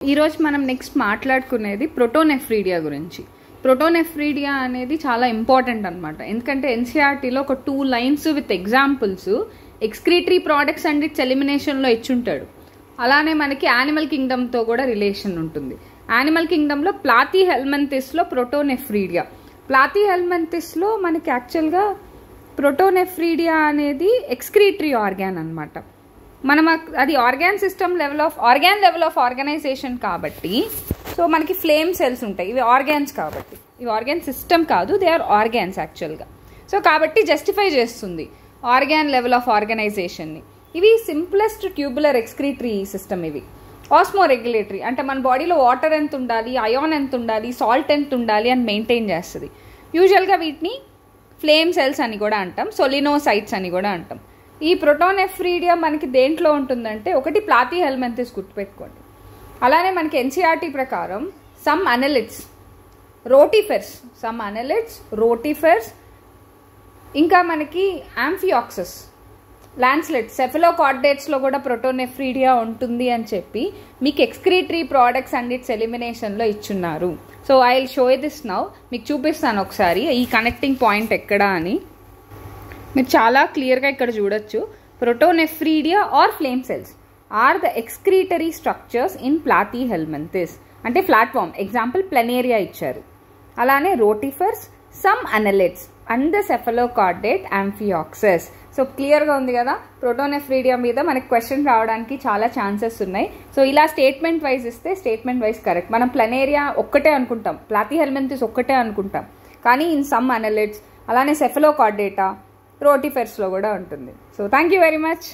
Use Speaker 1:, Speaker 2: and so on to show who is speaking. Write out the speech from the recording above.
Speaker 1: ఈ రోజు మనం నెక్స్ట్ మాట్లాడుకునేది ప్రోటోనెఫ్రీడియా గురించి. ప్రోటోనెఫ్రీడియా అనేది చాలా ఇంపార్టెంట్ అనమాట. ఎందుకంటే ఎన్సీఆర్టీలో ఒక 2 lines with examples excretory products and its ఎలిమినేషన్లో ఇచ్చుంటాడు. అలానే మనకి యానిమల్ కింగ్డమ్తో కూడా రిలేషన్ ఉంటుంది. Animal కింగ్డమ్లో ప్లాతీహెల్మింథస్లో protonephridia. ప్లాతీహెల్మింథస్లో మనకి యాక్చువల్గా ప్రోటోనెఫ్రీడియా అనేది ఎక్స్క్రీటరీ ఆర్గాన్ అనమాట. మనం అది ఆర్గాన్ లెవెల్ ఆఫ్ ఆర్గనైజేషన్ కాబట్టి సో మనకి ఫ్లేమ్ సెల్స్ ఉంటాయి. ఇవి ఆర్గాన్స్ కాబట్టి, ఇవి ఆర్గాన్ సిస్టమ్ కాదు, దే ఆర్ ఆర్గాన్స్ యాక్చువల్గా. సో కాబట్టి జస్టిఫై చేస్తుంది ఆర్గాన్ లెవెల్ ఆఫ్ ఆర్గనైజేషన్ని. ఇవి సింప్లెస్ట్ ట్యూబులర్ ఎక్స్క్రీటరీ సిస్టమ్. ఇవి ఆస్మో రెగ్యులేటరీ, అంటే మన బాడీలో వాటర్ ఎంత ఉండాలి, అయాన్ ఎంత ఉండాలి, సాల్ట్ ఎంత ఉండాలి అని మెయింటైన్ చేస్తుంది. యూజువల్గా వీటిని ఫ్లేమ్ సెల్స్ అని కూడా అంటాం, సొలినోసైట్స్ అని కూడా అంటాం. ఈ ప్రోటోనెఫ్రీడియా మనకి దేంట్లో ఉంటుందంటే, ఒకటి ప్లాతీహెల్మింథస్ గుర్తుపెట్టుకోండి. అలానే మనకి ఎన్సీఆర్టీ ప్రకారం సమ్ అనలిడ్స్, రోటిఫెర్స్, ఇంకా మనకి యాంఫియాక్సస్, లాన్స్లెట్, సెఫలోకార్డేట్స్లో కూడా ప్రోటోనెఫ్రీడియా ఉంటుంది అని చెప్పి మీకు ఎక్స్క్రీటరీ ప్రోడక్ట్స్ అండ్ ఇట్స్ ఎలిమినేషన్లో ఇచ్చున్నారు. So I will show this now. మీకు చూపిస్తాను ఒకసారి ఈ కనెక్టింగ్ పాయింట్ ఎక్కడ అని. మీరు చాలా క్లియర్గా ఇక్కడ చూడొచ్చు. Protonephridia or flame cells are the excretory structures in Platyhelminthes. అంటే ప్లాట్ఫామ్ ఎగ్జాంపుల్ ప్లనేరియా ఇచ్చారు. అలానే rotifers, some annelids and the cephalochordate amphioxus. So క్లియర్గా ఉంది కదా. ప్రోటోనెఫ్రీడియా మీద మనకి క్వశ్చన్ రావడానికి చాలా ఛాన్సెస్ ఉన్నాయి. సో ఇలా స్టేట్మెంట్ వైజ్ ఇస్తే స్టేట్మెంట్ వైజ్ కరెక్ట్. మనం ప్లనేరియా ఒక్కటే అనుకుంటాం, ప్లాతీహెల్మింథస్ ఒక్కటే అనుకుంటాం, కానీ ఇన్ సమ్ అనలిడ్స్, అలానే సెఫలోకార్డేటా, రోటిఫెర్స్లో కూడా ఉంటుంది. So thank you very much.